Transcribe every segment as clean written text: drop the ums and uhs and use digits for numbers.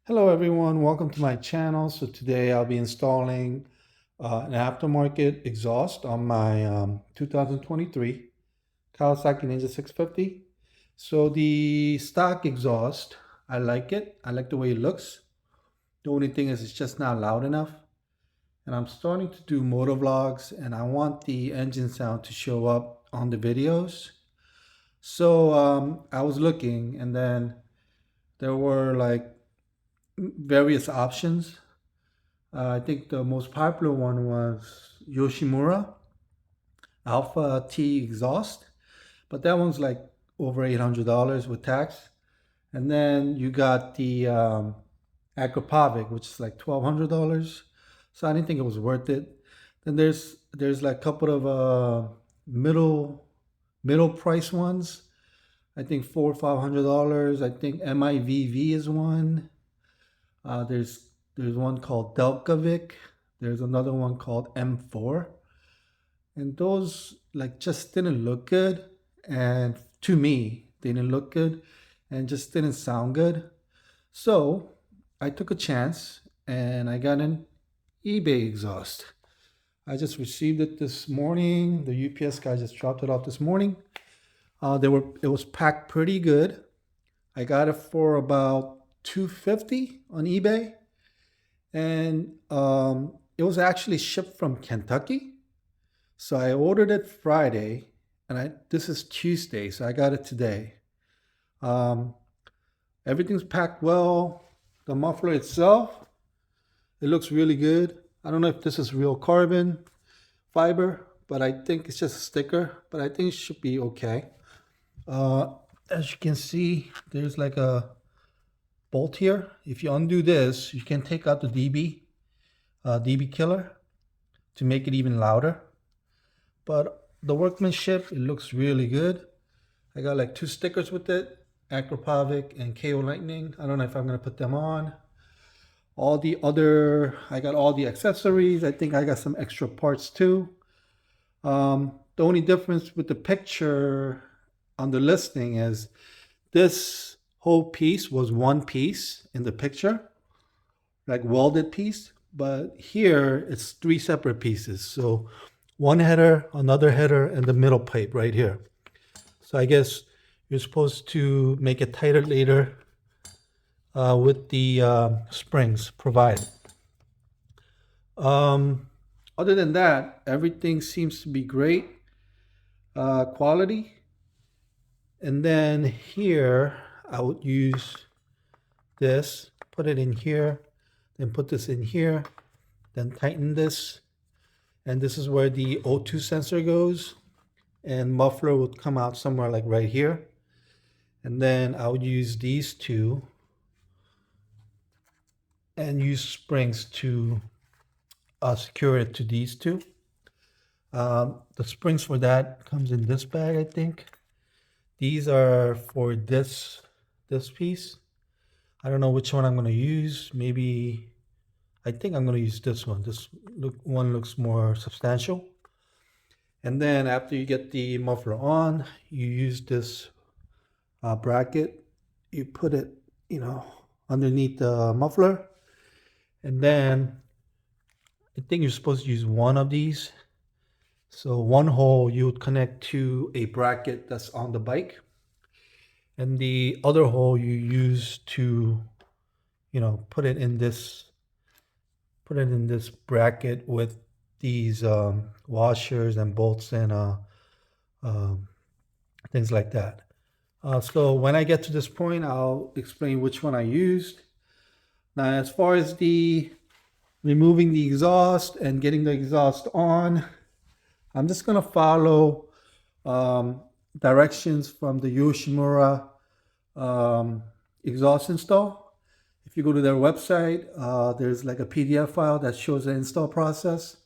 Hello everyone, welcome to my channel. So today I'll be installing an aftermarket exhaust on my 2023 Kawasaki Ninja 650. So the stock exhaust, I like it. I like the way it looks. The only thing is it's just not loud enough. And I'm starting to do motor vlogs and I want the engine sound to show up on the videos. So I was looking and then there were like various options. I think the most popular one was Yoshimura Alpha T exhaust, but that one's like over $800 with tax. And then you got the Acropovic, which is like $1,200. So I didn't think it was worth it. Then there's like a couple of middle price ones. I think $400 or $500. I think MIVV is one. Uh, there's there's one called Delcavic. There's another one called M4, and those like just didn't look good. And to me, they didn't look good, and just didn't sound good. So I took a chance and I got an eBay exhaust. I just received it this morning. The UPS guy just dropped it off this morning. It was packed pretty good. I got it for about 250 on eBay, and it was actually shipped from Kentucky. So I ordered it Friday, and I this is Tuesday, so I got it today. Um, Everything's packed well. The muffler itself, it looks really good. I don't know if this is real carbon fiber, but I think it's just a sticker. But I think it should be okay. Uh, as you can see, there's like a bolt here. If you undo this, you can take out the DB killer to make it even louder. But the workmanship, it looks really good. I got like two stickers with it, Acropovic and KO Lightning. I don't know if I'm gonna put them on. I got all the accessories. I think I got some extra parts too. The only difference with the picture on the listing is this whole piece was one piece in the picture, like welded piece, but here it's three separate pieces. So one header, another header, and the middle pipe right here. So I guess you're supposed to make it tighter later with the springs provided. Um, Other than that, everything seems to be great quality. And then here, I would use this, put it in here, then put this in here, then tighten this. And this is where the O2 sensor goes. And muffler would come out somewhere like right here. And then I would use these two and use springs to secure it to these two. The springs for that comes in this bag, I think. These are for this piece. I don't know which one I'm going to use. Maybe I think I'm going to use this one. One looks more substantial. And then after you get the muffler on, you use this bracket. You put it, underneath the muffler. And then I think you're supposed to use one of these. So one hole you would connect to a bracket that's on the bike. And the other hole you use to, put it in this bracket with these washers and bolts and um, things like that. So when I get to this point, I'll explain which one I used. Now, as far as the removing the exhaust and getting the exhaust on, I'm just going to follow directions from the Yoshimura exhaust install. If you go to their website, there's like a PDF file that shows the install process.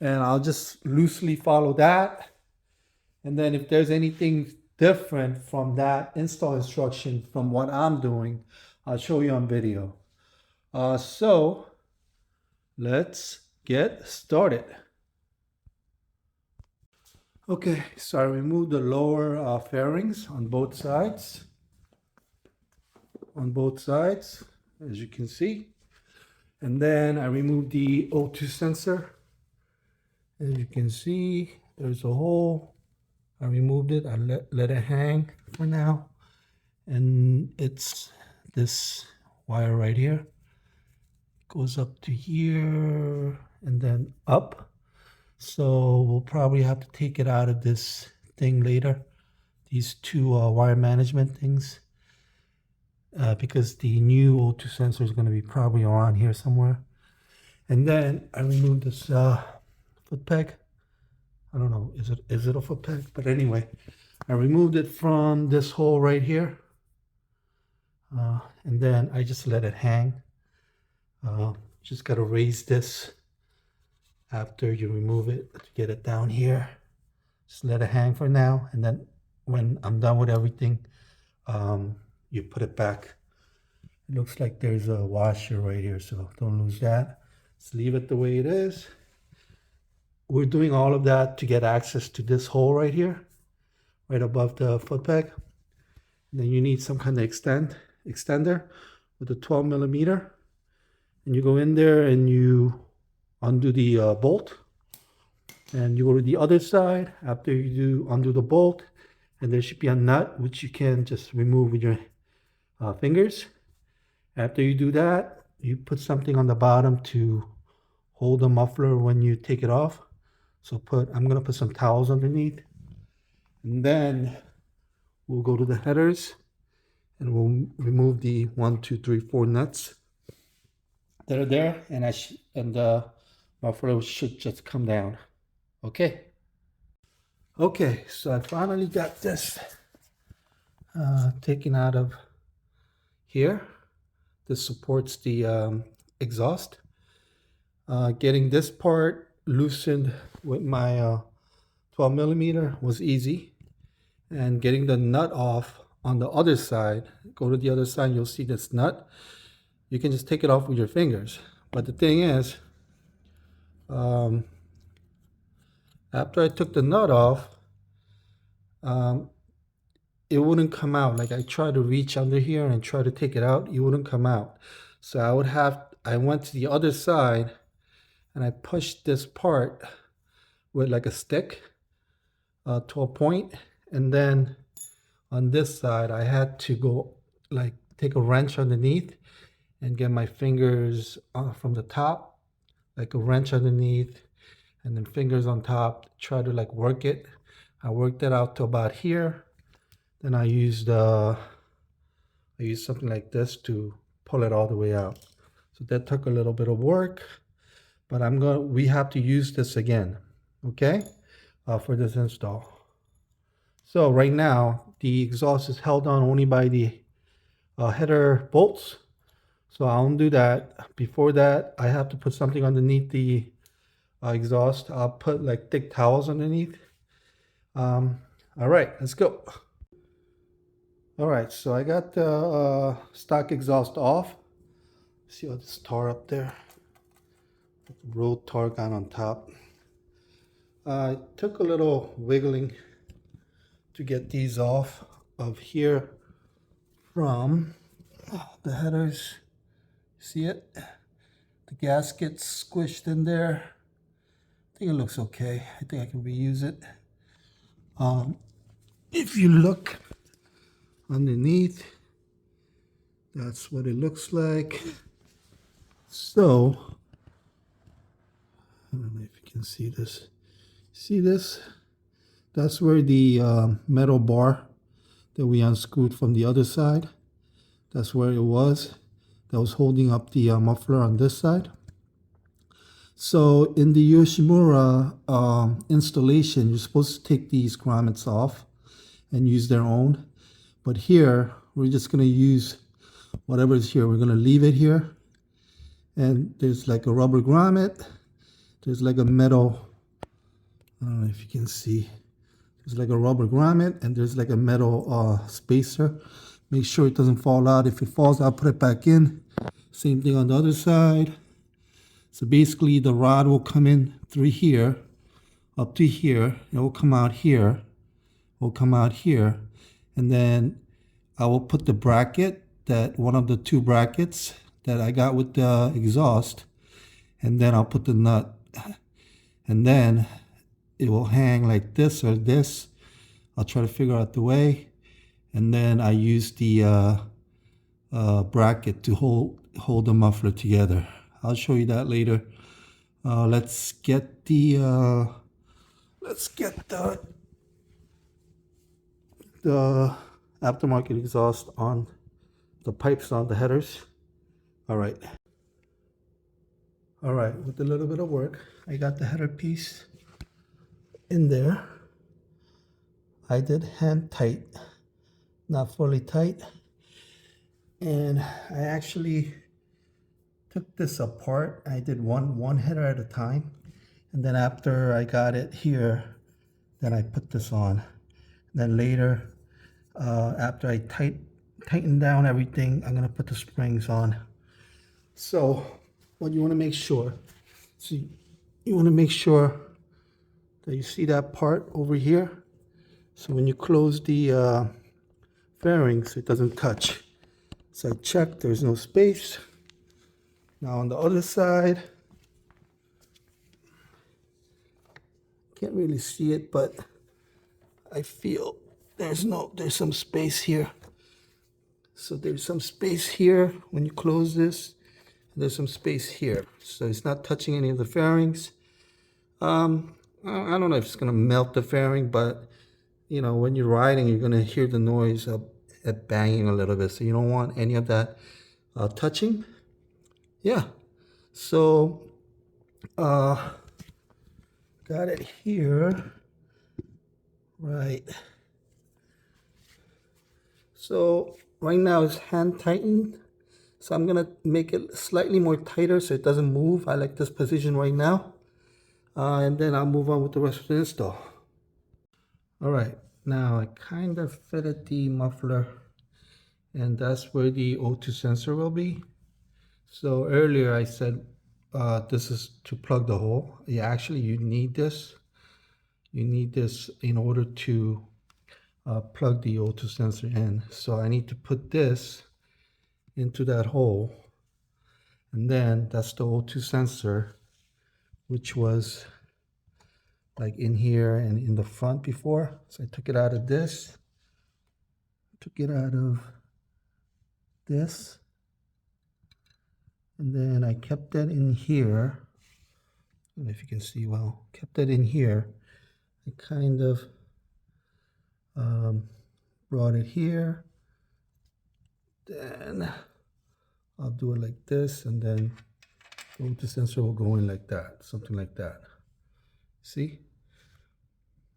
And I'll just loosely follow that. And then if there's anything different from that install instruction from what I'm doing, I'll show you on video. So let's get started. Okay, so I removed the lower fairings on both sides. as you can see. And then I removed the O2 sensor. As you can see, there's a hole. I removed it. I let it hang for now. And it's this wire right here. Goes up to here and then up. So we'll probably have to take it out of this thing later. These two wire management things. Because the new O2 sensor is going to be probably around here somewhere. And then I removed this foot peg. I don't know, is it a foot peg? But anyway, I removed it from this hole right here. And then I just let it hang. Just got to raise this after you remove it to get it down here. Just let it hang for now. And then when I'm done with everything, you put it back. It looks like there's a washer right here, so don't lose that. Just leave it the way it is. We're doing all of that to get access to this hole right here, right above the foot peg. And then you need some kind of extender with a 12 millimeter. And you go in there and you undo the bolt. And you go to the other side after you do undo the bolt. And there should be a nut which you can just remove with your fingers. After you do that, you put something on the bottom to hold the muffler when you take it off. So I'm gonna put some towels underneath. And then we'll go to the headers and we'll remove the 1, 2, 3, 4 nuts that are there, and the muffler should just come down. Okay. Okay, so I finally got this taken out of here. This supports the exhaust. Getting this part loosened with my 12 millimeter was easy. And getting the nut off on the other side, go to the other side, you'll see this nut. You can just take it off with your fingers. But the thing is, after I took the nut off, it wouldn't come out. Like I tried to reach under here and try to take it out, it wouldn't come out. So I went to the other side and I pushed this part with like a stick to a point. And then on this side, I had to go like take a wrench underneath and get my fingers from the top, like a wrench underneath, and then fingers on top, try to like work it. I worked it out to about here. Then I used something like this to pull it all the way out. So that took a little bit of work, but we have to use this again, okay, for this install. So right now, the exhaust is held on only by the header bolts. So I'll undo that. Before that, I have to put something underneath the exhaust. I'll put like thick towels underneath. All right, let's go. All right, so I got the stock exhaust off. See all this tar up there? Rolled tar gun on top. I took a little wiggling to get these off of here from the headers. See it? The gasket's squished in there. I think it looks okay. I think I can reuse it. If you look underneath, that's what it looks like. So, I don't know if you can see this. See this? That's where the metal bar that we unscrewed from the other side, that's where it was. That was holding up the muffler on this side. So in the Yoshimura installation, you're supposed to take these grommets off and use their own. But here, we're just going to use whatever is here. We're going to leave it here. And there's like a rubber grommet. There's like a metal, I don't know if you can see. There's like a rubber grommet and there's like a metal spacer. Make sure it doesn't fall out. If it falls out, put it back in. Same thing on the other side. So basically the rod will come in through here, up to here. It will come out here. Will come out here. And then I will put the bracket, that one of the two brackets that I got with the exhaust, and then I'll put the nut, and then it will hang like this or this. I'll try to figure out the way, and then I use the bracket to hold the muffler together. I'll show you that later. Let's get the aftermarket exhaust on, the pipes on the headers. All right, with a little bit of work, I got the header piece in there. I did hand tight, not fully tight, and I actually took this apart. I did one header at a time, and then after I got it here, then I put this on. Then later, after I tighten down everything, I'm gonna put the springs on. So what you want to make sure, that you see that part over here. So when you close the fairings, it doesn't touch. So I checked, there's no space. Now on the other side, can't really see it, but I feel there's some space here. So there's some space here when you close this. There's some space here, so it's not touching any of the fairings. I don't know if it's gonna melt the fairing, but you know, when you're riding, you're gonna hear the noise of it banging a little bit, so you don't want any of that touching. Yeah, so got it here, right? So right now it's hand tightened. So I'm gonna make it slightly more tighter so it doesn't move. I like this position right now. And then I'll move on with the rest of the install. All right, now I kind of fitted the muffler, and that's where the O2 sensor will be. So earlier I said this is to plug the hole. Yeah, actually you need this. You need this in order to plug the O2 sensor in. So I need to put this into that hole, and then that's the O2 sensor, which was like in here and in the front before. So I took it out of this, and then I kept that in here. I don't know if you can see well, kept that in here. I kind of brought it here, then I'll do it like this, and then the sensor will go in like that, something like that. See,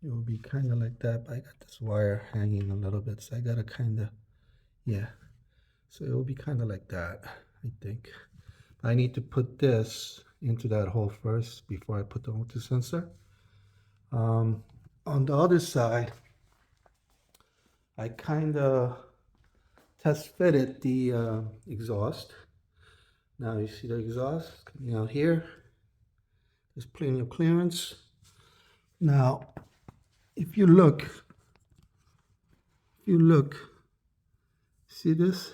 it will be kind of like that, but I got this wire hanging a little bit, so I gotta kind of, yeah, so it will be kind of like that, I think. I need to put this into that hole first before I put the O2 sensor. On the other side, I kind of test fitted the exhaust. Now you see the exhaust coming out here. There's plenty of clearance. Now, if you look, see this?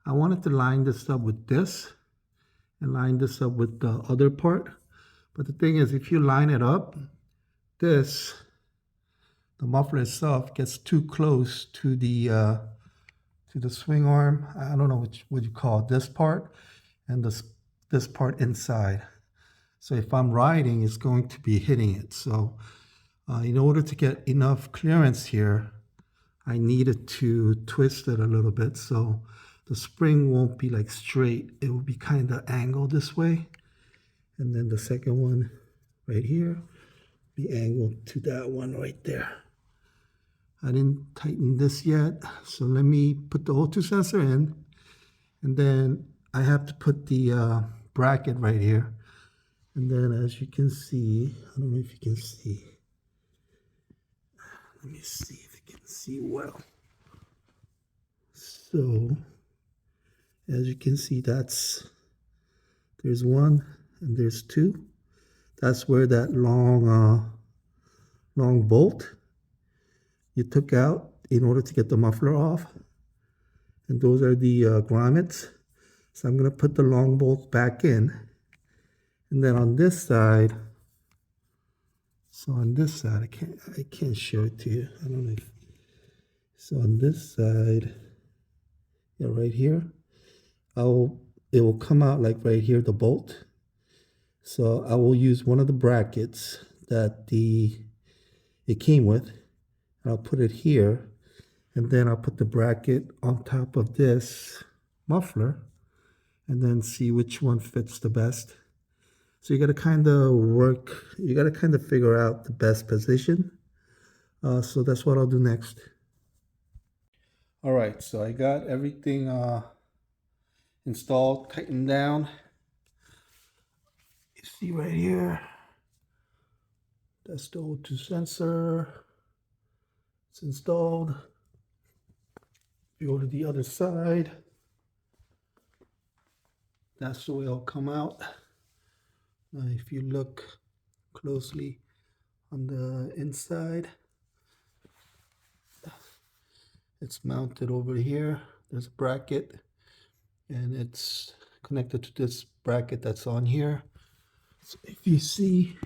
I wanted to line this up with this and line this up with the other part. But the thing is, if you line it up, the muffler itself gets too close to the swing arm. I don't know what you call it, this part, and this part inside. So if I'm riding, it's going to be hitting it. So in order to get enough clearance here, I needed to twist it a little bit so the spring won't be like straight. It will be kind of angled this way. And then the second one right here be angled to that one right there. I didn't tighten this yet, so let me put the O2 sensor in, and then I have to put the bracket right here. And then as you can see, I don't know if you can see. Let me see if you can see well. So as you can see, there's one and there's two. That's where that long bolt you took out in order to get the muffler off. And those are the grommets. So I'm going to put the long bolt back in. And then on this side, so on this side, I can't show it to you. I don't know if, so on this side, yeah, right here, it will come out like right here, the bolt. So I will use one of the brackets that it came with. And I'll put it here, and then I'll put the bracket on top of this muffler, and then see which one fits the best. So you got to kind of figure out the best position. So that's what I'll do next. All right, so I got everything installed, tightened down. You see right here, that's the O2 sensor. It's installed. If you go to the other side, that's the way it'll come out. Now, if you look closely on the inside, it's mounted over here. There's a bracket, and it's connected to this bracket that's on here. So if you see,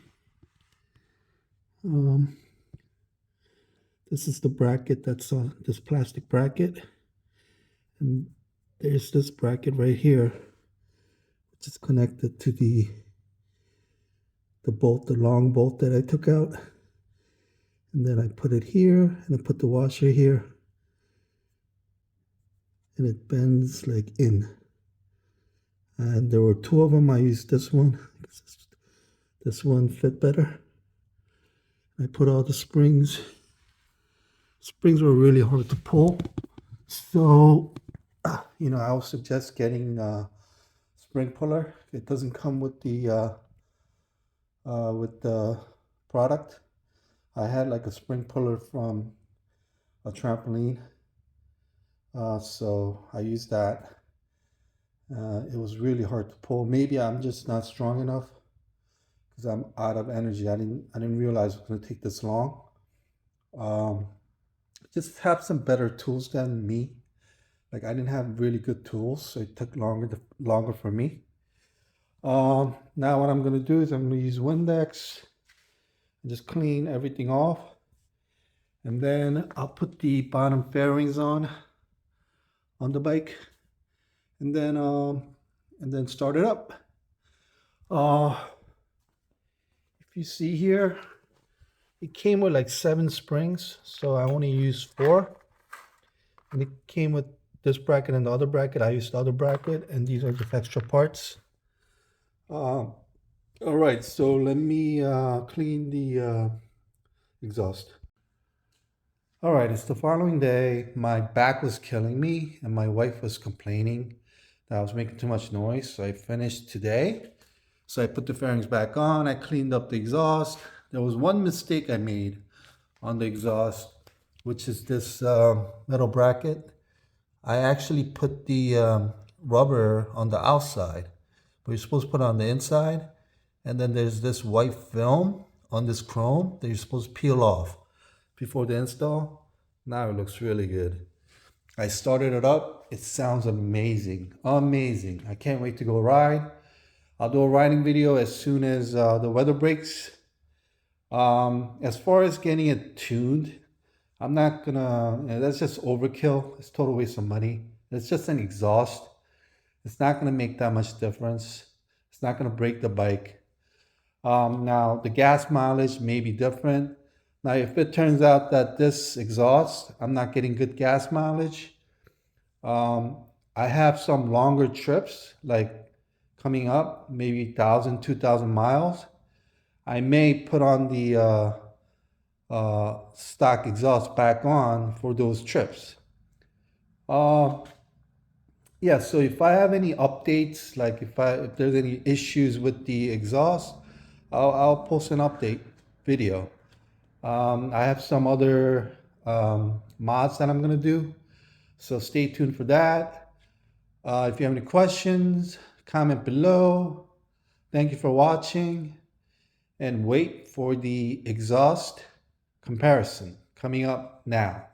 this is the bracket that's on this plastic bracket, and there's this bracket right here, which is connected to the bolt, the long bolt that I took out. And then I put it here, and I put the washer here, and it bends like in. And there were two of them. I used this one. This one fit better. I put all the springs. Springs were really hard to pull. So, I would suggest getting a spring puller. It doesn't come with the product. I had like a spring puller from a trampoline. So I used that. It was really hard to pull. Maybe I'm just not strong enough because I'm out of energy. I didn't realize it was going to take this long. Just have some better tools than me. Like I didn't have really good tools, so it took longer for me. Now what I'm going to do is I'm going to use Windex and just clean everything off. And then I'll put the bottom fairings on the bike, and then start it up. If you see here, it came with like 7 springs, so I only used 4. And it came with this bracket and the other bracket. I used the other bracket, and these are just extra parts. All right, so let me clean the exhaust. All right, it's the following day. My back was killing me, and my wife was complaining that I was making too much noise. So I finished today. So I put the fairings back on. I cleaned up the exhaust. There was one mistake I made on the exhaust, which is this metal bracket. I actually put the rubber on the outside, but you're supposed to put it on the inside. And then there's this white film on this chrome that you're supposed to peel off before the install. Now it looks really good. I started it up. It sounds amazing. Amazing. I can't wait to go ride. I'll do a riding video as soon as the weather breaks. As far as getting it tuned, I'm not gonna, that's just overkill. It's total waste of money. It's just an exhaust. It's not gonna make that much difference. It's not gonna break the bike. Now the gas mileage may be different. Now, if it turns out that this exhaust, I'm not getting good gas mileage, I have some longer trips, like coming up, maybe 1,000, 2,000 miles. I may put on the stock exhaust back on for those trips. Yeah, so if I have any updates, like if there's any issues with the exhaust, I'll post an update video. I have some other mods that I'm going to do, so stay tuned for that. If you have any questions, comment below. Thank you for watching, and wait for the exhaust comparison coming up now.